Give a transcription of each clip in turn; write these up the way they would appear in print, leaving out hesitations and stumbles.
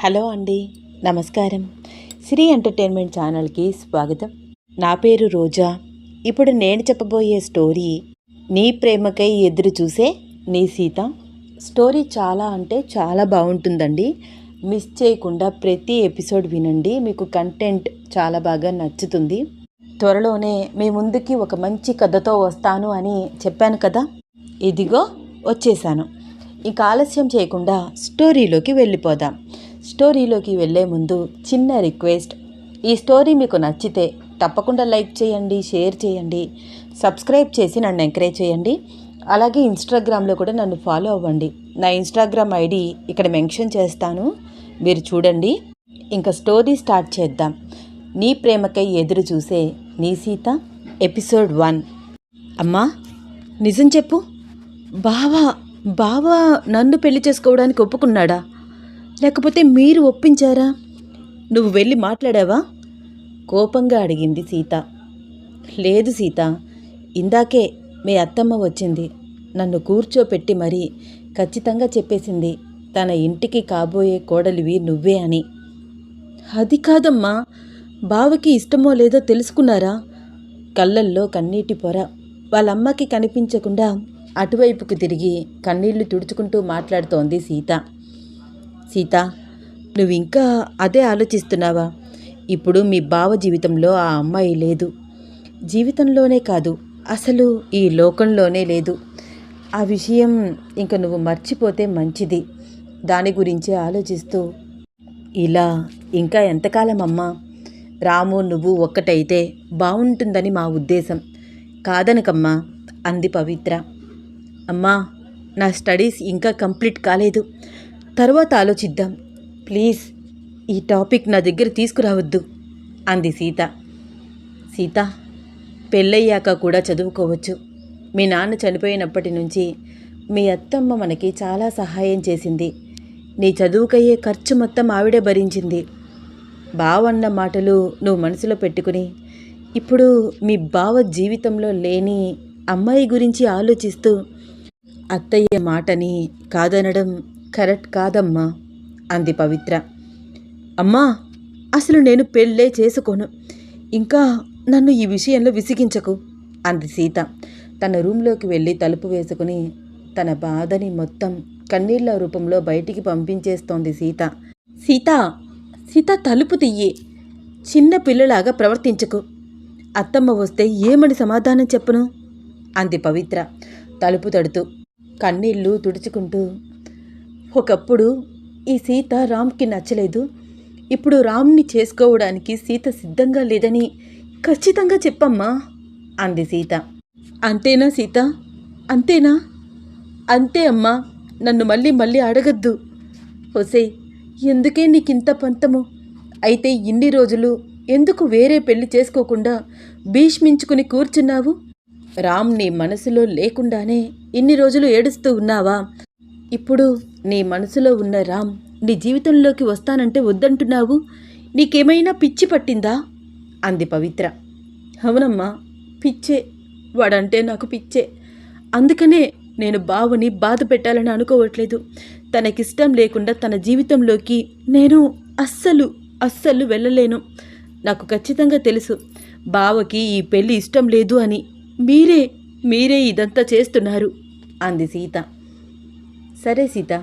Hello అండి, నమస్కారం. Shri entertainment ఛానల్కి స్వాగతం. నా పేరు రోజా. ఇప్పుడు నేను చెప్పబోయే స్టోరీ నీ ప్రేమకై ఎదురు చూసే నీ సీత. స్టోరీ చాలా అంటే చాలా బాగుంటుందండి. మిస్ చేయకుండా ప్రతి ఎపిసోడ్ వినండి, మీకు కంటెంట్ చాలా బాగా నచ్చుతుంది. త్వరలోనే మీ ముందుకి ఒక మంచి కథతో వస్తాను అని చెప్పాను కదా, ఇదిగో వచ్చేసాను. ఇక ఆలస్యం చేయకుండా స్టోరీలోకి వెళ్ళిపోదాం. స్టోరీలోకి వెళ్ళే ముందు చిన్న రిక్వెస్ట్, ఈ స్టోరీ మీకు నచ్చితే తప్పకుండా లైక్ చేయండి, షేర్ చేయండి, సబ్స్క్రైబ్ చేసి నన్ను ఎంకరేజ్ చేయండి. అలాగే ఇన్స్టాగ్రామ్లో కూడా నన్ను ఫాలో అవ్వండి. నా ఇన్స్టాగ్రామ్ ఐడి ఇక్కడ మెన్షన్ చేస్తాను, మీరు చూడండి. ఇంకా స్టోరీ స్టార్ట్ చేద్దాం. నీ ప్రేమకై ఎదురు చూసే నీ సీత, ఎపిసోడ్ 1. అమ్మా, నిజం చెప్పు, బావా నన్ను పెళ్లి చేసుకోవడానికి ఒప్పుకున్నాడా, లేకపోతే మీరు ఒప్పించారా? నువ్వు వెళ్ళి మాట్లాడావా? కోపంగా అడిగింది సీత. లేదు సీత, ఇందాకే మీ అత్తమ్మ వచ్చింది, నన్ను కూర్చోపెట్టి మరీ ఖచ్చితంగా చెప్పేసింది తన ఇంటికి కాబోయే కోడలివి నువ్వే అని. అది కాదమ్మా, బావకి ఇష్టమో లేదో తెలుసుకున్నారా? కళ్ళల్లో కన్నీటి పొర. వాళ్ళమ్మకి కనిపించకుండా అటువైపుకు తిరిగి కన్నీళ్లు తుడుచుకుంటూ మాట్లాడుతోంది సీత. సీత, నువ్వు ఇంకా అదే ఆలోచిస్తున్నావా? ఇప్పుడు మీ బావ జీవితంలో ఆ అమ్మాయి లేదు. జీవితంలోనే కాదు, అసలు ఈ లోకంలోనే లేదు. ఆ విషయం ఇంక నువ్వు మర్చిపోతే మంచిది. దాని గురించే ఆలోచిస్తూ ఇలా ఇంకా ఎంతకాలం అమ్మా? రాము నువ్వు ఒక్కటైతే బాగుంటుందని మా ఉద్దేశం. కాదనకమ్మా అంది పవిత్ర. అమ్మా, నా స్టడీస్ ఇంకా కంప్లీట్ కాలేదు, తర్వాత ఆలోచిద్దాం. ప్లీజ్ ఈ టాపిక్ నా దగ్గర తీసుకురావద్దు అంది సీత. సీత, పెళ్ళయ్యాక కూడా చదువుకోవచ్చు. మీ నాన్న చనిపోయినప్పటి నుంచి మీ అత్తమ్మ మనకి చాలా సహాయం చేసింది. నీ చదువుకయ్యే ఖర్చు మొత్తం ఆవిడే భరించింది. బావన్న మాటలు నువ్వు మనసులో పెట్టుకుని ఇప్పుడు మీ బావ జీవితంలో లేని అమ్మాయి గురించి ఆలోచిస్తూ అత్తయ్య మాటని కాదనడం కరెక్ట్ కాదమ్మా అంది పవిత్ర. అమ్మా, అసలు నేను పెళ్ళే చేసుకోను, ఇంకా నన్ను ఈ విషయంలో విసిగించకు అంది సీత. తన రూంలోకి వెళ్ళి తలుపు వేసుకుని తన బాధని మొత్తం కన్నీళ్ల రూపంలో బయటికి పంపించేస్తోంది సీత. సీత, తలుపు తియ్యి, చిన్న పిల్లలాగా ప్రవర్తించకు. అత్తమ్మ వస్తే ఏమని సమాధానం చెప్పను అంది పవిత్ర తలుపు తడుతూ, కన్నీళ్లు తుడుచుకుంటూ. ఒకప్పుడు ఈ సీత రామ్కి నచ్చలేదు, ఇప్పుడు రామ్ని చేసుకోవడానికి సీత సిద్ధంగా లేదని ఖచ్చితంగా చెప్పమ్మా అంది సీత. అంతేనా సీత, అంతేనా? అంతే అమ్మా, నన్ను మళ్ళీ అడగద్దు. ఒసే, ఎందుకే నీకింత పంతము? అయితే ఇన్ని రోజులు ఎందుకు వేరే పెళ్లి చేసుకోకుండా భీష్మించుకుని కూర్చున్నావు? రామ్ నీ మనసులో లేకుండానే ఇన్ని రోజులు ఏడుస్తూ ఉన్నావా? ఇప్పుడు నీ మనసులో ఉన్న రామ్ నీ జీవితంలోకి వస్తానంటే వద్దంటున్నావు. నీకేమైనా పిచ్చి పట్టిందా అంది పవిత్ర. అవునమ్మా, పిచ్చే, వాడంటే నాకు పిచ్చే. అందుకనే నేను బావని బాధ పెట్టాలని అనుకోవట్లేదు. తనకిష్టం లేకుండా తన జీవితంలోకి నేను అస్సలు వెళ్ళలేను. నాకు ఖచ్చితంగా తెలుసు బావకి ఈ పెళ్ళి ఇష్టం లేదు అని. మీరే ఇదంతా చేస్తున్నారు అంది సీత. సరే సీత,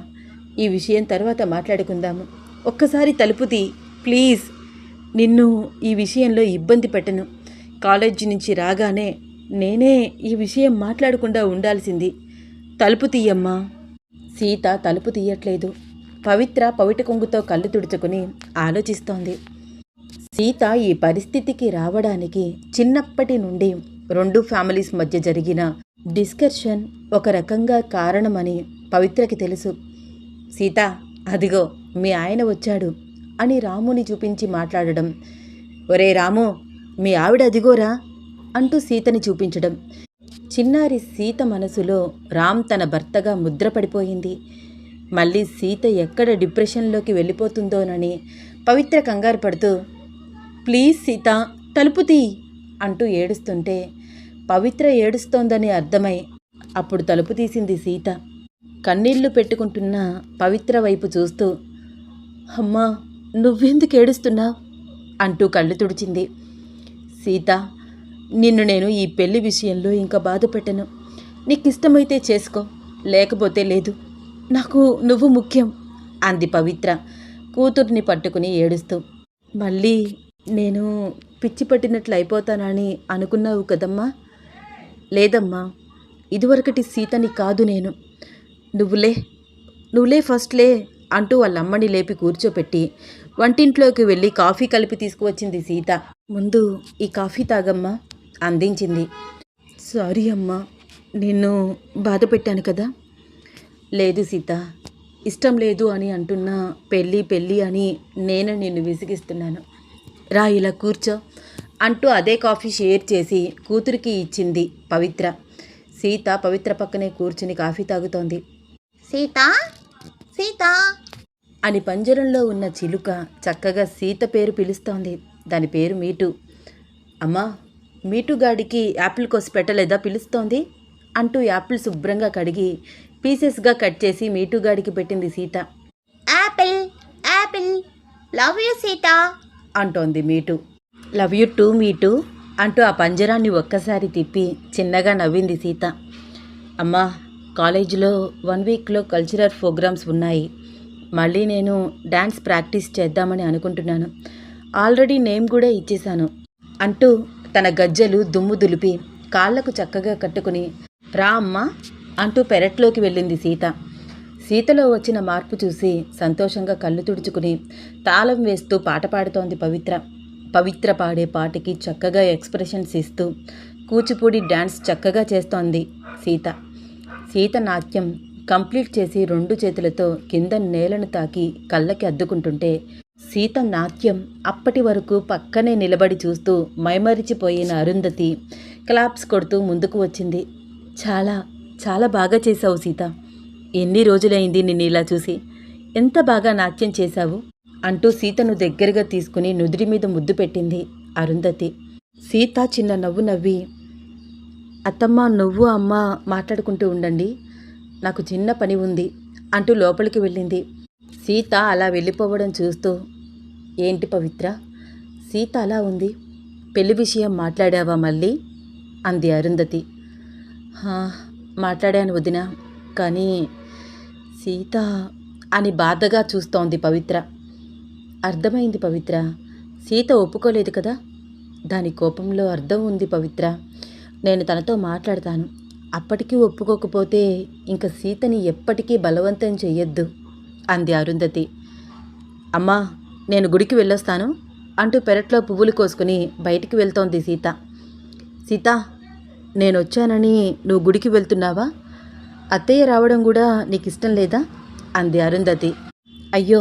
ఈ విషయం తర్వాత మాట్లాడుకుందాము. ఒక్కసారి తలుపు తీ ప్లీజ్. నిన్ను ఈ విషయంలో ఇబ్బంది పెట్టను. కాలేజీ నుంచి రాగానే నేనే ఈ విషయం మాట్లాడకుండా ఉండాల్సింది. తలుపు తీయమ్మా. సీత తలుపు తీయట్లేదు. పవిత్ర పవిట కొంగుతో కళ్ళు తుడుచుకుని ఆలోచిస్తోంది. సీత ఈ పరిస్థితికి రావడానికి చిన్నప్పటి నుండి 2 ఫ్యామిలీస్ మధ్య జరిగిన డిస్కషన్ ఒక రకంగా కారణమని పవిత్రకి తెలుసు. సీత, అదిగో మీ ఆయన వచ్చాడు అని రాముని చూపించి మాట్లాడడం. ఒరే రాము, మీ ఆవిడ అదిగోరా అంటూ సీతని చూపించడం. చిన్నారి సీత మనసులో రామ్ తన భర్తగా ముద్రపడిపోయింది. మళ్ళీ సీత ఎక్కడ డిప్రెషన్లోకి వెళ్ళిపోతుందోనని పవిత్ర కంగారు పడుతూ, ప్లీజ్ సీత, తలుపు తీ అంటూ ఏడుస్తుంటే పవిత్ర ఏడుస్తోందని అర్థమై అప్పుడు తలుపు తీసింది సీత. కన్నీళ్లు పెట్టుకుంటున్న పవిత్ర వైపు చూస్తూ, అమ్మా, నువ్వెందుకు ఏడుస్తున్నావు అంటూ కళ్ళు తుడిచింది. సీత, నిన్ను నేను ఈ పెళ్లి విషయంలో ఇంకా బాధ పెట్టను. నీకు ఇష్టమైతే చేసుకో, లేకపోతే లేదు. నాకు నువ్వు ముఖ్యం అంది పవిత్ర కూతుర్ని పట్టుకుని ఏడుస్తూ. మళ్ళీ నేను పిచ్చి పట్టినట్లు అయిపోతానని అనుకున్నావు కదమ్మా? లేదమ్మా, ఇదివరకటి సీతని కాదు నేను. నువ్వులే ఫస్ట్లే అంటూ వాళ్ళమ్మని లేపి కూర్చోపెట్టి వంటింట్లోకి వెళ్ళి కాఫీ కలిపి తీసుకువచ్చింది సీత. ముందు ఈ కాఫీ తాగమ్మా అందించింది. సారీ అమ్మా, నిన్ను బాధ పెట్టాను కదా. లేదు సీత, ఇష్టం లేదు అని అంటున్నా పెళ్ళి అని నేను నిన్ను విసిగిస్తున్నాను. రా ఇలా కూర్చో అంటూ అదే కాఫీ షేర్ చేసి కూతురికి ఇచ్చింది పవిత్ర. సీత పవిత్ర పక్కనే కూర్చుని కాఫీ తాగుతోంది. సీత సీత అని పంజరంలో ఉన్న చిలుక చక్కగా సీత పేరు పిలుస్తోంది. దాని పేరు మీటు. అమ్మా, మీటుగాడికి యాపిల్ కోసి పెట్టలేదా పిలుస్తోంది అంటూ యాపిల్ శుభ్రంగా కడిగి పీసెస్గా కట్ చేసి మీటుగాడికి పెట్టింది Sita. Apple apple, love you Sita అంటోంది Mitu. Love you too Mitu అంటూ ఆ పంజరాన్ని ఒక్కసారి తిప్పి చిన్నగా నవ్వింది సీత. అమ్మా, కాలేజీలో 1 వీక్లో కల్చరల్ ప్రోగ్రామ్స్ ఉన్నాయి. మళ్ళీ నేను డ్యాన్స్ ప్రాక్టీస్ చేద్దామని అనుకుంటున్నాను. ఆల్రెడీ నేమ్ కూడా ఇచ్చేశాను అంటూ తన గజ్జలు దుమ్ము దులిపి కాళ్లకు చక్కగా కట్టుకుని రా అమ్మా అంటూ పెరట్లోకి వెళ్ళింది సీత. సీతలో వచ్చిన మార్పు చూసి సంతోషంగా కళ్ళు తుడుచుకుని తాళం వేస్తూ పాట పాడుతోంది పవిత్ర. పవిత్ర పాడే పాటకి చక్కగా ఎక్స్ప్రెషన్స్ ఇస్తూ కూచిపూడి డ్యాన్స్ చక్కగా చేస్తోంది సీత. సీత నాట్యం కంప్లీట్ చేసి 2 చేతులతో కింద నేలను తాకి కళ్ళకి అద్దుకుంటుంటే సీత నాట్యం అప్పటి వరకు పక్కనే నిలబడి చూస్తూ మైమరిచిపోయిన అరుంధతి క్లాప్స్ కొడుతూ ముందుకు వచ్చింది. చాలా చాలా బాగా చేశావు సీత. ఎన్ని రోజులైంది నిన్ను ఇలా చూసి. ఎంత బాగా నాట్యం చేశావు అంటూ సీతను దగ్గరగా తీసుకుని నుదిరి మీద ముద్దు పెట్టింది అరుంధతి. సీత చిన్న నవ్వు నవ్వి, అత్తమ్మ నువ్వు అమ్మ మాట్లాడుకుంటూ ఉండండి, నాకు చిన్న పని ఉంది అంటూ లోపలికి వెళ్ళింది. సీత అలా వెళ్ళిపోవడం చూస్తూ, ఏంటి పవిత్ర, సీత అలా ఉంది, పెళ్లి విషయం మాట్లాడావా మళ్ళీ అంది అరుంధతి. మాట్లాడాను వదినా, కానీ సీత అని బాధగా చూస్తోంది పవిత్ర. అర్థమైంది పవిత్ర, సీత ఒప్పుకోలేదు కదా. దాని కోపంలో అర్థం ఉంది పవిత్ర. నేను తనతో మాట్లాడతాను. అప్పటికీ ఒప్పుకోకపోతే ఇంక సీతని ఎప్పటికీ బలవంతం చెయ్యొద్దు అంది అరుంధతి. అమ్మా, నేను గుడికి వెళ్ళొస్తాను అంటూ పెరట్లో పువ్వులు కోసుకుని బయటికి వెళ్తోంది సీత. సీత, నేనొచ్చానని నువ్వు గుడికి వెళ్తున్నావా? అత్తయ్య రావడం కూడా నీకు ఇష్టం లేదా అంది అరుంధతి. అయ్యో,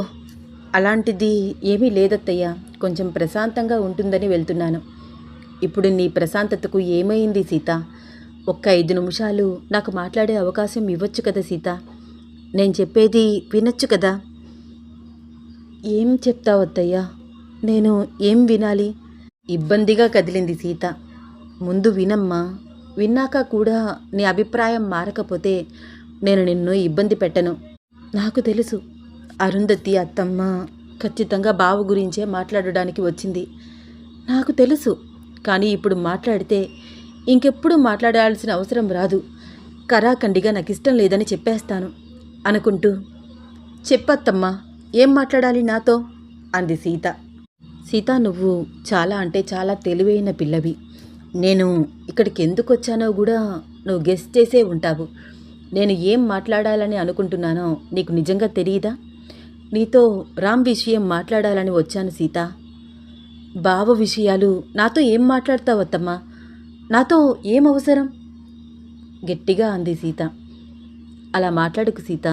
అలాంటిది ఏమీ లేదత్తయ్య, కొంచెం ప్రశాంతంగా ఉంటుందని వెళ్తున్నాను. ఇప్పుడు నీ ప్రశాంతతకు ఏమైంది సీత? ఒక్క 5 నిమిషాలు నాకు మాట్లాడే అవకాశం ఇవ్వచ్చు కదా సీత? నేను చెప్పేది వినొచ్చు కదా. ఏం చెప్తావత్తయ్యా? నేను ఏం వినాలి? ఇబ్బందిగా కదిలింది సీత. ముందు వినమ్మా, విన్నాక కూడా నీ అభిప్రాయం మారకపోతే నేను నిన్ను ఇబ్బంది పెట్టను. నాకు తెలుసు, అరుంధతి అత్తమ్మ ఖచ్చితంగా బావ గురించే మాట్లాడడానికి వచ్చింది. నాకు తెలుసు, కానీ ఇప్పుడు మాట్లాడితే ఇంకెప్పుడు మాట్లాడాల్సిన అవసరం రాదు. కరాఖండిగా నాకు ఇష్టం లేదని చెప్పేస్తాను అనుకుంటూ, చెప్పత్తమ్మా, ఏం మాట్లాడాలి నాతో అంది సీత. సీత, నువ్వు చాలా అంటే చాలా తెలివైన పిల్లవి. నేను ఇక్కడికి ఎందుకు వచ్చానో కూడా నువ్వు గెస్ చేసే ఉంటావు. నేను ఏం మాట్లాడాలని అనుకుంటున్నానో నీకు నిజంగా తెలియదా? నీతో రామ్ విషయం మాట్లాడాలని వచ్చాను సీత. బావ విషయాలు నాతో ఏం మాట్లాడతావత్తమ్మా? నాతో ఏం అవసరం? గట్టిగా అంది సీత. అలా మాట్లాడుకు సీత,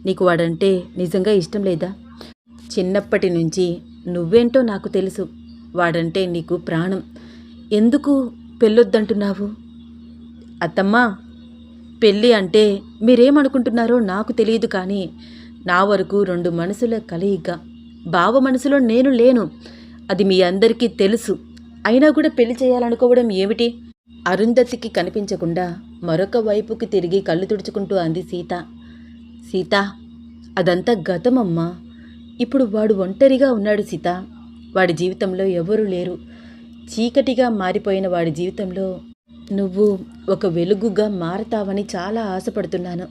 నీకు వాడంటే నిజంగా ఇష్టం లేదా? చిన్నప్పటి నుంచి నువ్వేంటో నాకు తెలుసు. వాడంటే నీకు ప్రాణం. ఎందుకు పెళ్ళొద్దంటున్నావు? అత్తమ్మా, పెళ్ళి అంటే మీరేమనుకుంటున్నారో నాకు తెలియదు, కానీ నా వరకు 2 మనసుల కలయిక. బావ మనసులో నేను లేను, అది మీ అందరికీ తెలుసు. అయినా కూడా పెళ్లి చేయాలనుకోవడం ఏమిటి? అరుంధతికి కనిపించకుండా మరొక వైపుకి తిరిగి కళ్ళు తుడుచుకుంటూ అంది సీత. సీత, అదంతా గతమమ్మా. ఇప్పుడు వాడు ఒంటరిగా ఉన్నాడు సీత. వాడి జీవితంలో ఎవరూ లేరు. చీకటిగా మారిపోయిన వాడి జీవితంలో నువ్వు ఒక వెలుగుగా మారతావని చాలా ఆశపడుతున్నాను.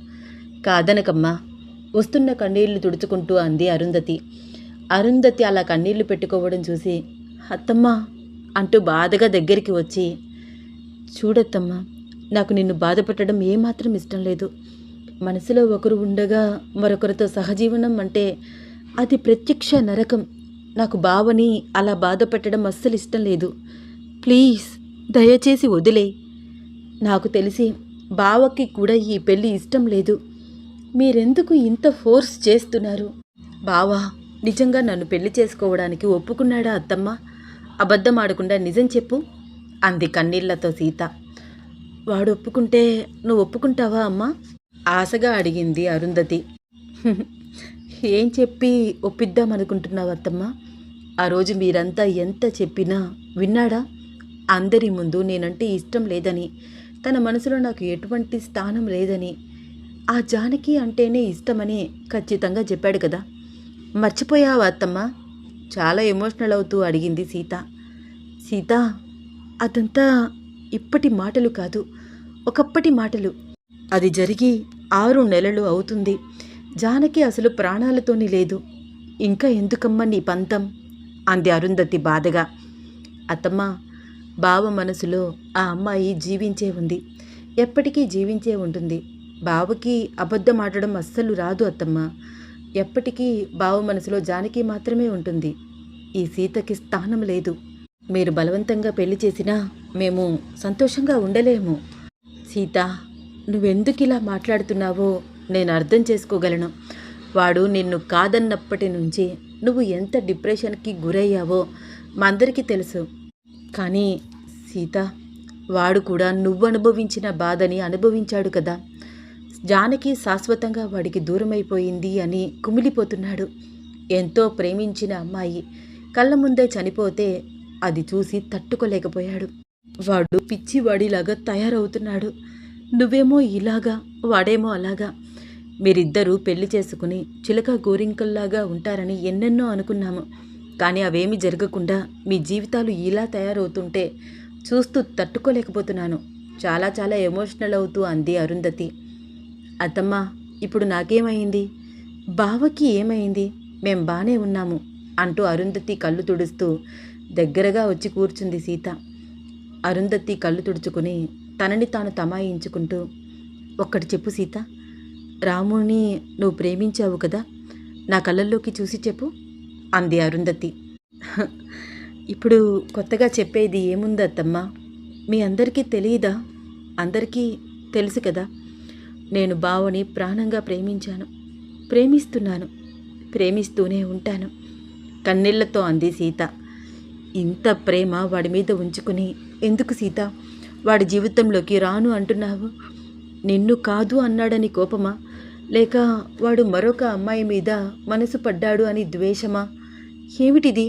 కాదనకమ్మా. వస్తున్న కన్నీళ్లు తుడుచుకుంటూ అంది అరుంధతి. అరుంధతి అలా కన్నీళ్లు పెట్టుకోవడం చూసి అత్తమ్మా అంటూ బాధగా దగ్గరికి వచ్చి, చూడత్తమ్మా, నాకు నిన్ను బాధ పెట్టడం ఏమాత్రం ఇష్టం లేదు. మనసులో ఒకరు ఉండగా మరొకరితో సహజీవనం అంటే అది ప్రత్యక్ష నరకం. నాకు బావని అలా బాధ పెట్టడం అస్సలు ఇష్టం లేదు. ప్లీజ్ దయచేసి వదిలే. నాకు తెలిసి బావకి కూడా ఈ పెళ్ళి ఇష్టం లేదు. మీరెందుకు ఇంత ఫోర్స్ చేస్తున్నారు? బావా నిజంగా నన్ను పెళ్లి చేసుకోవడానికి ఒప్పుకున్నాడా అత్తమ్మ? అబద్ధం ఆడకుండా నిజం చెప్పు అంది కన్నీళ్లతో సీత. వాడు ఒప్పుకుంటే నువ్వు ఒప్పుకుంటావా అమ్మా? ఆశగా అడిగింది అరుంధతి. ఏం చెప్పి ఒప్పిద్దామనుకుంటున్నావు అత్తమ్మ? ఆ రోజు మీరంతా ఎంత చెప్పినా విన్నాడా? అందరి ముందు నేనంటే ఇష్టం లేదని, తన మనసులో నాకు ఎటువంటి స్థానం లేదని, ఆ జానకి అంటేనే ఇష్టమని ఖచ్చితంగా చెప్పాడు కదా. మర్చిపోయావా అత్తమ్మ? చాలా ఎమోషనల్ అవుతూ అడిగింది సీత. సీత, అదంతా ఇప్పటి మాటలు కాదు, ఒకప్పటి మాటలు. అది జరిగి 6 నెలలు అవుతుంది. జానకి అసలు ప్రాణాలతోని లేదు. ఇంకా ఎందుకమ్మా నీ పంతం అంది అరుంధతి బాధగా. అత్తమ్మ, బావ మనసులో ఆ అమ్మాయి జీవించే ఉంది, ఎప్పటికీ జీవించే ఉంటుంది. బావకి అబద్ధం ఆడడం అస్సలు రాదు అత్తమ్మ. ఎప్పటికీ బావ మనసులో జానకి మాత్రమే ఉంటుంది. ఈ సీతకి స్థానం లేదు. మీరు బలవంతంగా పెళ్లి చేసినా మేము సంతోషంగా ఉండలేము. సీత, నువ్వెందుకిలా మాట్లాడుతున్నావో నేను అర్థం చేసుకోగలను. వాడు నిన్ను కాదన్నప్పటి నుంచి నువ్వు ఎంత డిప్రెషన్కి గురయ్యావో మా అందరికీ తెలుసు. కానీ సీత, వాడు కూడా నువ్వు అనుభవించిన బాధని అనుభవించాడు కదా. జానకి శాశ్వతంగా వాడికి దూరమైపోయింది అని కుమిలిపోతున్నాడు. ఎంతో ప్రేమించిన అమ్మాయి కళ్ళ ముందే చనిపోతే అది చూసి తట్టుకోలేకపోయాడు. వాడు పిచ్చివాడిలాగా తయారవుతున్నాడు. నువ్వేమో ఇలాగా, వాడేమో అలాగా. మీరిద్దరూ పెళ్లి చేసుకుని చిలక గోరింకల్లాగా ఉంటారని ఎన్నెన్నో అనుకున్నాము. కానీ అవేమీ జరగకుండా మీ జీవితాలు ఇలా తయారవుతుంటే చూస్తూ తట్టుకోలేకపోతున్నాను. చాలా చాలా ఎమోషనల్ అవుతూ అంది అరుంధతి. అత్తమ్మ, ఇప్పుడు నాకేమైంది? బావకి ఏమైంది? మేం బానే ఉన్నాము అంటూ అరుంధతి కళ్ళు తుడుస్తూ దగ్గరగా వచ్చి కూర్చుంది సీత. అరుంధతి కళ్ళు తుడుచుకుని తనని తాను తమాయించుకుంటూ, ఒక్కటి చెప్పు సీత, రాముని నువ్వు ప్రేమించావు కదా, నా కళ్ళల్లోకి చూసి చెప్పు అంది అరుంధతి. ఇప్పుడు కొత్తగా చెప్పేది ఏముంది అత్తమ్మ? మీ అందరికీ తెలియదా? అందరికీ తెలుసు కదా. నేను బావని ప్రాణంగా ప్రేమించాను, ప్రేమిస్తున్నాను, ప్రేమిస్తూనే ఉంటాను కన్నీళ్లతో అంది సీత. ఇంత ప్రేమ వాడి మీద ఉంచుకుని ఎందుకు సీత వాడి జీవితంలోకి రాను అంటున్నావు? నిన్ను కాదు అన్నాడని కోపమా, లేక వాడు మరొక అమ్మాయి మీద మనసు పడ్డాడు అని ద్వేషమా? ఏమిటిది?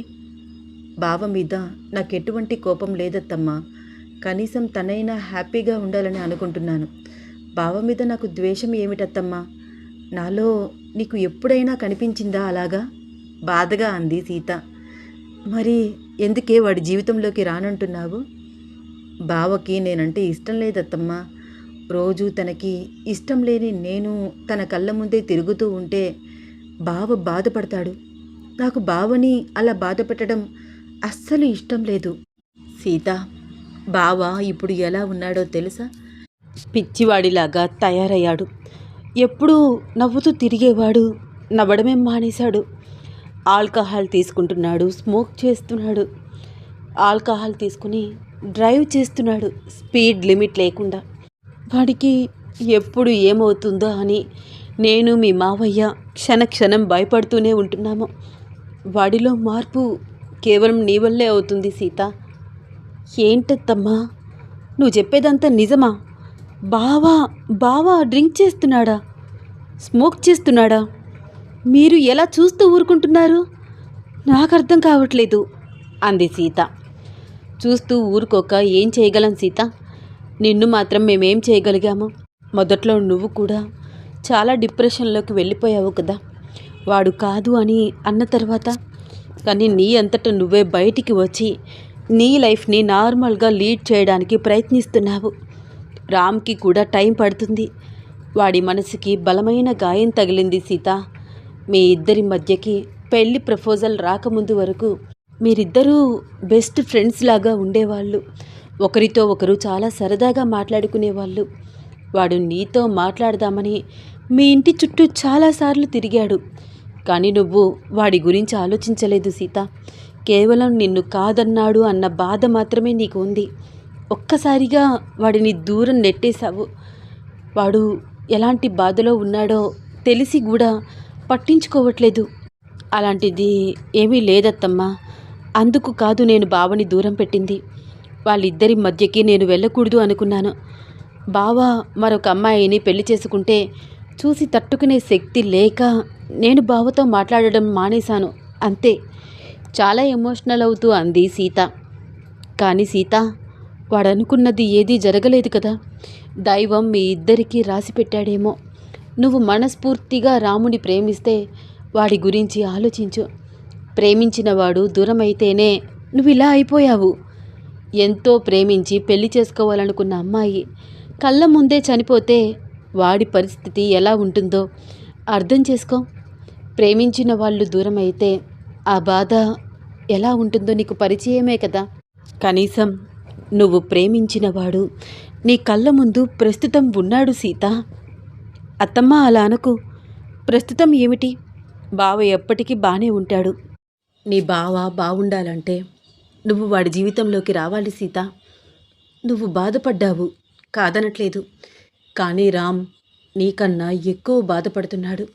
బావ మీద నాకెటువంటి కోపం లేదత్తమ్మా. కనీసం తనైనా హ్యాపీగా ఉండాలని అనుకుంటున్నాను. బావ మీద నాకు ద్వేషం ఏమిటత్తమ్మా? నాలో నీకు ఎప్పుడైనా కనిపించిందా అలాగా? బాధగా అంది సీత. మరి ఎందుకే వాడి జీవితంలోకి రానంటున్నావు? బావకి నేనంటే ఇష్టం లేదత్తమ్మా. రోజు తనకి ఇష్టం లేని నేను తన కళ్ళ ముందే తిరుగుతూ ఉంటే బావ బాధపడతాడు. నాకు బావని అలా బాధ పెట్టడం అస్సలు ఇష్టం లేదు. సీత, బావ ఇప్పుడు ఎలా ఉన్నాడో తెలుసా? పిచ్చివాడిలాగా తయారయ్యాడు. ఎప్పుడూ నవ్వుతూ తిరిగేవాడు నవ్వడమే మానేశాడు. ఆల్కహాల్ తీసుకుంటున్నాడు, స్మోక్ చేస్తున్నాడు. ఆల్కహాల్ తీసుకుని డ్రైవ్ చేస్తున్నాడు స్పీడ్ లిమిట్ లేకుండా. వాడికి ఎప్పుడు ఏమవుతుందో అని నేను మీ మావయ్య క్షణక్షణం భయపడుతూనే ఉంటున్నాము. వాడిలో మార్పు కేవలం నీ వల్లే అవుతుంది సీత. ఏంటత్తమ్మా నువ్వు చెప్పేదంతా నిజమా? బావా డ్రింక్ చేస్తున్నాడా? స్మోక్ చేస్తున్నాడా? మీరు ఎలా చూస్తూ ఊరుకుంటున్నారు? నాకు అర్థం కావట్లేదు అంది సీత. చూస్తూ ఊరుకోక ఏం చేయగలం సీత? నిన్ను మాత్రం మేమేం చేయగలిగాము? మొదట్లో నువ్వు కూడా చాలా డిప్రెషన్లోకి వెళ్ళిపోయావు కదా. వాడు కాదు అని అన్న తర్వాత. కానీ నీ అంతట నువ్వే బయటికి వచ్చి నీ లైఫ్ని నార్మల్గా లీడ్ చేయడానికి ప్రయత్నిస్తున్నావు. రామ్కి కూడా టైం పడుతుంది. వాడి మనసుకి బలమైన గాయం తగిలింది సీత. మీ ఇద్దరి మధ్యకి పెళ్లి ప్రపోజల్ రాకముందు వరకు మీరిద్దరూ బెస్ట్ ఫ్రెండ్స్ లాగా ఉండేవాళ్ళు. ఒకరితో ఒకరు చాలా సరదాగా మాట్లాడుకునేవాళ్ళు. వాడు నీతో మాట్లాడదామని మీ ఇంటి చుట్టూ చాలాసార్లు తిరిగాడు. కానీ నువ్వు వాడి గురించి ఆలోచించలేదు సీత. కేవలం నిన్ను కాదన్నాడు అన్న బాధ మాత్రమే నీకు ఉంది. ఒక్కసారిగా వాడిని దూరం నెట్టేశావు. వాడు ఎలాంటి బాధలో ఉన్నాడో తెలిసి కూడా పట్టించుకోవట్లేదు. అలాంటిది ఏమీ లేదత్తమ్మా. అందుకు కాదు నేను బావని దూరం పెట్టింది. వాళ్ళిద్దరి మధ్యకి నేను వెళ్ళకూడదు అనుకున్నాను. బావ మరొక అమ్మాయిని పెళ్లి చేసుకుంటే చూసి తట్టుకునే శక్తి లేక నేను బావతో మాట్లాడడం మానేశాను, అంతే. చాలా ఎమోషనల్ అవుతూ అంది సీత. కానీ సీత, వాడనుకున్నది ఏదీ జరగలేదు కదా. దైవం మీ ఇద్దరికీ రాసిపెట్టాడేమో. నువ్వు మనస్ఫూర్తిగా రాముని ప్రేమిస్తే వాడి గురించి ఆలోచించు. ప్రేమించిన వాడు దూరమైతేనే నువ్వు ఇలా అయిపోయావు. ఎంతో ప్రేమించి పెళ్లి చేసుకోవాలనుకున్న అమ్మాయి కళ్ళ ముందే చనిపోతే వాడి పరిస్థితి ఎలా ఉంటుందో అర్థం చేసుకో. ప్రేమించిన వాళ్ళు దూరం అయితే ఆ బాధ ఎలా ఉంటుందో నీకు పరిచయమే కదా. కనీసం నువ్వు ప్రేమించిన వాడు నీ కళ్ళ ముందు ప్రస్తుతం ఉన్నాడు సీత. అత్తమ్మ అలా అనకు. ప్రస్తుతం ఏమిటి? బావ ఎప్పటికీ బాగానే ఉంటాడు. నీ బావ బాగుండాలంటే నువ్వు వాడి జీవితంలోకి రావాలి సీత. నువ్వు బాధపడ్డావు, కాదనట్లేదు. కానీ రామ్ నీకన్నా ఎక్కువ బాధపడుతున్నాడు.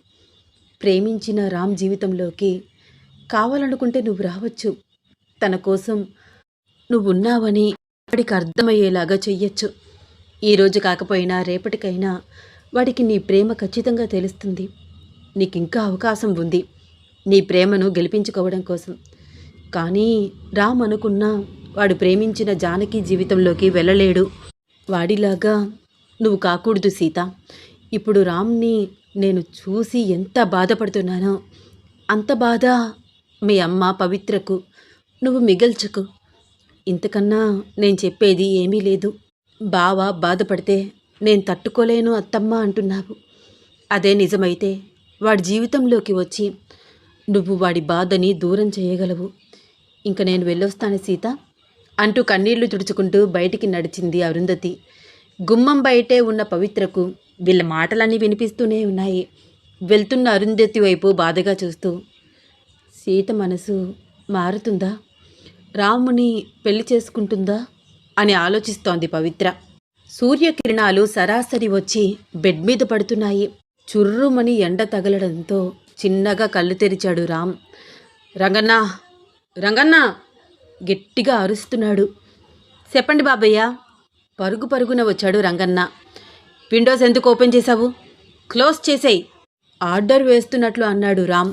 ప్రేమించిన రామ్ జీవితంలోకి కావాలనుకుంటే నువ్వు రావచ్చు. తన కోసం నువ్వున్నావని వాడికి అర్థమయ్యేలాగా చెయ్యొచ్చు. ఈరోజు కాకపోయినా రేపటికైనా వాడికి నీ ప్రేమ ఖచ్చితంగా తెలుస్తుంది. నీకింకా అవకాశం ఉంది నీ ప్రేమను గెలిపించుకోవడం కోసం. కానీ రామ్ అనుకున్నా వాడు ప్రేమించిన జానకి జీవితంలోకి వెళ్ళలేడు. వాడిలాగా నువ్వు కాకూడదు సీత. ఇప్పుడు రామ్ని నేను చూసి ఎంత బాధపడుతున్నానో అంత బాధ మీ అమ్మ పవిత్రకు నువ్వు మిగల్చకు. ఇంతకన్నా నేను చెప్పేది ఏమీ లేదు. బావ బాధపడితే నేను తట్టుకోలేను అత్తమ్మ అంటున్నావు. అదే నిజమైతే వాడి జీవితంలోకి వచ్చి నువ్వు వాడి బాధని దూరం చేయగలవు. ఇంక నేను వెళ్ళొస్తాను సీత అంటూ కన్నీళ్లు తుడుచుకుంటూ బయటికి నడిచింది అరుంధతి. గుమ్మం బయటే ఉన్న పవిత్రకు వీళ్ళ మాటలన్నీ వినిపిస్తూనే ఉన్నాయి. వెళ్తున్న అరుంధతి వైపు బాధగా చూస్తూ, సీత మనసు మారుతుందా, రాముని పెళ్లి చేసుకుంటుందా అని ఆలోచిస్తోంది పవిత్ర. సూర్యకిరణాలు సరాసరి వచ్చి బెడ్ మీద పడుతున్నాయి. చుర్రుమని ఎండ తగలడంతో చిన్నగా కళ్ళు తెరిచాడు రామ్. రంగన్నా, రంగన్నా గట్టిగా అరుస్తున్నాడు. చెప్పండి బాబయ్య. పరుగు పరుగున వచ్చాడు రంగన్న. విండోస్ ఎందుకు ఓపెన్ చేశావు? క్లోజ్ చేసేయి ఆర్డర్ వేస్తున్నట్లు అన్నాడు రామ్.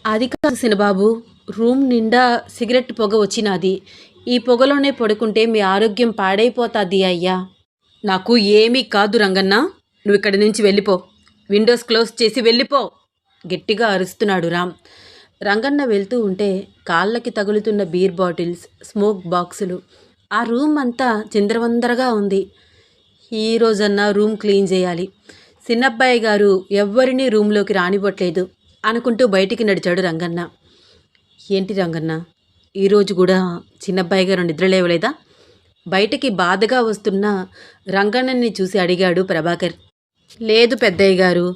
అది కాదు సినబాబు, రూమ్ నిండా సిగరెట్ పొగ వచ్చినది. ఈ పొగలోనే పడుకుంటే మీ ఆరోగ్యం పాడైపోతాది అయ్యా. నాకు ఏమీ కాదు రంగన్న, నువ్వు ఇక్కడి నుంచి వెళ్ళిపో. విండోస్ క్లోజ్ చేసి వెళ్ళిపో గట్టిగా అరుస్తున్నాడు రామ్. రంగన్న వెళ్తూ ఉంటే కాళ్ళకి తగులుతున్న బీర్ బాటిల్స్, స్మోక్ బాక్సులు, ఆ రూమ్ అంతా చిందరవందరగా ఉంది. ఈరోజన్నా రూమ్ క్లీన్ చేయాలి. చిన్నబ్బాయి గారు ఎవ్వరినీ రూమ్లోకి రానివ్వట్లేదు అనుకుంటూ బయటికి నడిచాడు రంగన్న. ఏంటి రంగన్న, ఈరోజు కూడా చిన్నబ్బాయి గారు నిద్రలేవలేదా? బయటికి బాధగా వస్తున్న రంగన్నని చూసి అడిగాడు ప్రభాకర్. లేదు పెద్దయ్య గారు,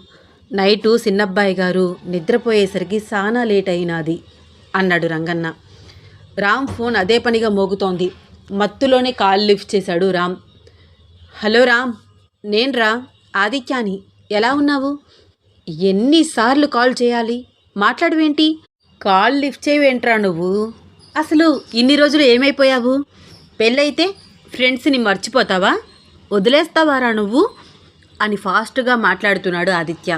నైటు చిన్నబ్బాయి గారు నిద్రపోయేసరికి చాలా లేట్ అయినాది అన్నాడు రంగన్న. రామ్ ఫోన్ అదే పనిగా మోగుతోంది. మత్తులోనే కాల్ లిఫ్ట్ చేశాడు రామ్. హలో రామ్, నేన్రా ఆదిత్యాని. ఎలా ఉన్నావు? ఎన్నిసార్లు కాల్ చేయాలి, మాట్లాడవేంటి? కాల్ లిఫ్ట్ చేయవేంట్రా నువ్వు? అసలు ఇన్ని రోజులు ఏమైపోయావు? పెళ్ళైతే ఫ్రెండ్స్ని మర్చిపోతావా? వదిలేస్తావారా నువ్వు అని ఫాస్ట్గా మాట్లాడుతున్నాడు ఆదిత్య.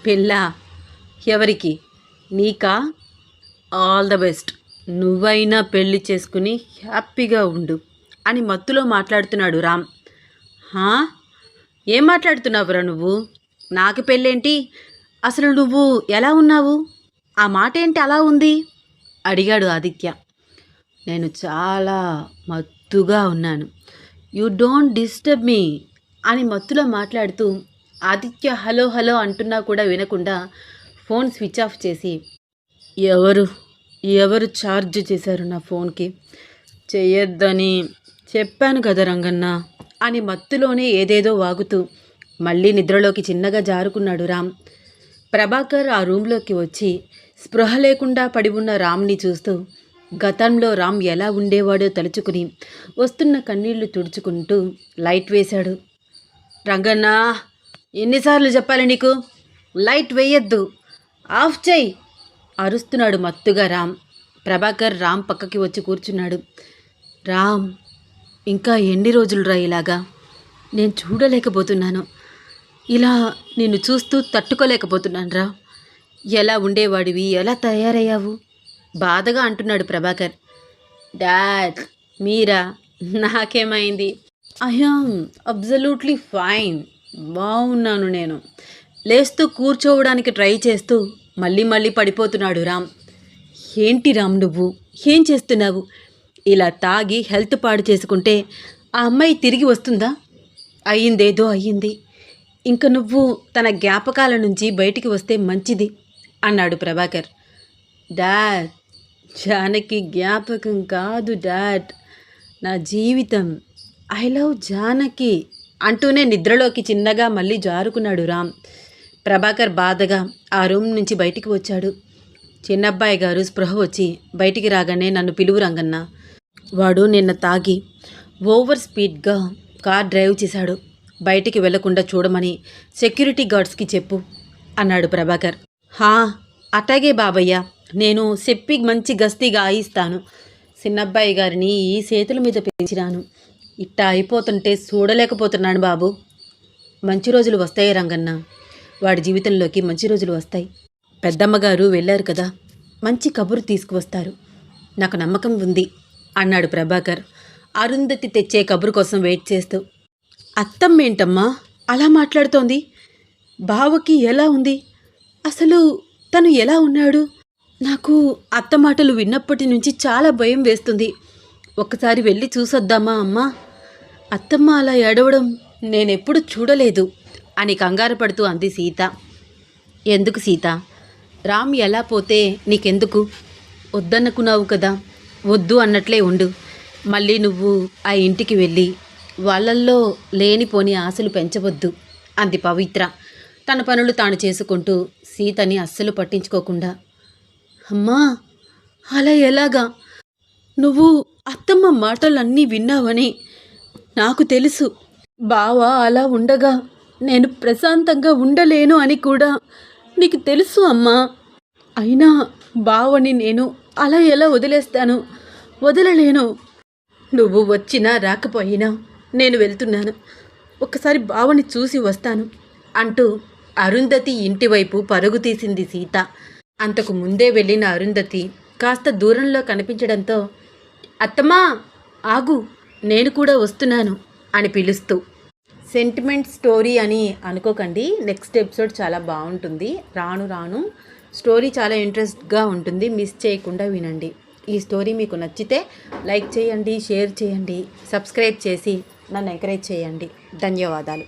పెళ్ళా? ఎవరికి? నీకా? All the best. నువ్వైనా పెళ్ళి చేసుకుని హ్యాపీగా ఉండు అని మత్తులో మాట్లాడుతున్నాడు రామ్. ఏం మాట్లాడుతున్నావురా నువ్వు? నాకు పెళ్ళేంటి? అసలు నువ్వు ఎలా ఉన్నావు? ఆ మాట ఏంటి అలా ఉంది? అడిగాడు ఆదిత్య. నేను చాలా మత్తుగా ఉన్నాను. యూ డోంట్ డిస్టర్బ్ మీ అని మత్తులో మాట్లాడుతూ ఆదిత్య హలో హలో అంటున్నా కూడా వినకుండా ఫోన్ స్విచ్ ఆఫ్ చేసి, ఎవరు ఛార్జ్ చేశారు నా ఫోన్కి? చెయ్యొద్దని చెప్పాను కదా రంగన్న అని మత్తులోనే ఏదేదో వాగుతూ మళ్ళీ నిద్రలోకి చిన్నగా జారుకున్నాడు రామ్. ప్రభాకర్ ఆ రూంలోకి వచ్చి స్పృహ లేకుండా పడి ఉన్న రామ్ని చూస్తూ గతంలో రామ్ ఎలా ఉండేవాడో తలుచుకుని వస్తున్న కన్నీళ్లు తుడుచుకుంటూ లైట్ వేశాడు. రంగన్న, ఎన్నిసార్లు చెప్పాలి నీకు? లైట్ వేయొద్దు, ఆఫ్ చెయ్యి అరుస్తున్నాడు మత్తుగా రామ్. ప్రభాకర్ రామ్ పక్కకి వచ్చి కూర్చున్నాడు. రామ్, ఇంకా ఎన్ని రోజులు ఇలాగా? నేను చూడలేకపోతున్నాను. ఇలా నిన్ను చూస్తూ తట్టుకోలేకపోతున్నాను రా. ఎలా ఉండేవాడివి, ఎలా తయారయ్యావు? బాధగా అంటున్నాడు ప్రభాకర్. డాడ్, మీరా? నాకేమైంది? ఐ యామ్ అబ్జల్యూట్లీ ఫైన్, బాగున్నాను నేను. లేస్తూ కూర్చోవడానికి ట్రై చేస్తూ మళ్ళీ పడిపోతున్నాడు రామ్. ఏంటి రామ్ నువ్వు ఏం చేస్తున్నావు? ఇలా తాగి హెల్త్ పాడు చేసుకుంటే ఆ అమ్మాయి తిరిగి వస్తుందా? అయ్యిందేదో అయ్యింది. ఇంక నువ్వు తన జ్ఞాపకాల నుంచి బయటికి వస్తే మంచిది అన్నాడు ప్రభాకర్. డాడ్, జానకి జ్ఞాపకం కాదు డాడ్, నా జీవితం. ఐ లవ్ జానకి అంటూనే నిద్రలోకి చిన్నగా మళ్ళీ జారుకున్నాడు రామ్. ప్రభాకర్ బాధగా ఆ రూమ్ నుంచి బయటికి వచ్చాడు. చిన్నబ్బాయి గారు స్పృహ వచ్చి బయటికి రాగానే నన్ను పిలువు రంగన్న. వాడు నిన్న తాగి ఓవర్ స్పీడ్గా కార్ డ్రైవ్ చేశాడు. బయటికి వెళ్లకుండా చూడమని సెక్యూరిటీ గార్డ్స్కి చెప్పు అన్నాడు ప్రభాకర్. హా, అటాగే బాబయ్య, నేను చెప్పి మంచి గస్తీగా ఆయిస్తాను. చిన్నబ్బాయి గారిని ఈ చేతుల మీద పెంచినాను. ఇట్టా అయిపోతుంటే చూడలేకపోతున్నాను బాబు. మంచి రోజులు వస్తాయి రంగన్న, వాడి జీవితంలోకి మంచి రోజులు వస్తాయి. పెద్దమ్మగారు వెళ్ళారు కదా, మంచి కబురు తీసుకువస్తారు, నాకు నమ్మకం ఉంది అన్నాడు ప్రభాకర్ అరుంధతి తెచ్చే కబురు కోసం వెయిట్ చేస్తూ. అత్తమ్మేంటమ్మా అలా మాట్లాడుతోంది? బావకి ఎలా ఉంది? అసలు తను ఎలా ఉన్నాడు? నాకు అత్త మాటలు విన్నప్పటి నుంచి చాలా భయం వేస్తుంది. ఒక్కసారి వెళ్ళి చూసొద్దామా అమ్మా? అత్తమ్మ అలా ఏడవడం నేనెప్పుడు చూడలేదు అని కంగారు పడుతూ అంది సీత. ఎందుకు సీత? రామ్ ఎలా పోతే నీకెందుకు? వద్దనుకున్నావు కదా, వద్దు అన్నట్లే ఉండు. మళ్ళీ నువ్వు ఆ ఇంటికి వెళ్ళి వాళ్ళల్లో లేనిపోని ఆశలు పెంచవద్దు అంది పవిత్ర తన పనులు తాను చేసుకుంటూ సీతని అస్సలు పట్టించుకోకుండా. అమ్మా, అలా ఎలాగా? నువ్వు అత్తమ్మ మాటలన్నీ విన్నావని నాకు తెలుసు. బావ అలా ఉండగా నేను ప్రశాంతంగా ఉండలేను అని కూడా నీకు తెలుసు అమ్మా. అయినా బావని నేను అలా ఎలా వదిలేస్తాను? వదలలేను. నువ్వు వచ్చినా రాకపోయినా నేను వెళ్తున్నాను. ఒక్కసారి బావని చూసి వస్తాను అంటూ అరుంధతి ఇంటివైపు పరుగు తీసింది సీత. అంతకు ముందే వెళ్ళిన అరుంధతి కాస్త దూరంలో కనిపించడంతో, అత్తమ్మా ఆగు, నేను కూడా వస్తున్నాను అని పిలుస్తూ. సెంటిమెంట్ స్టోరీ అని అనుకోకండి, నెక్స్ట్ ఎపిసోడ్ చాలా బాగుంటుంది. రాను స్టోరీ చాలా ఇంట్రెస్ట్గా ఉంటుంది, మిస్ చేయకుండా వినండి. ఈ స్టోరీ మీకు నచ్చితే లైక్ చేయండి, షేర్ చేయండి, సబ్స్క్రైబ్ చేసి నన్ను ఎంకరేజ్ చేయండి. ధన్యవాదాలు.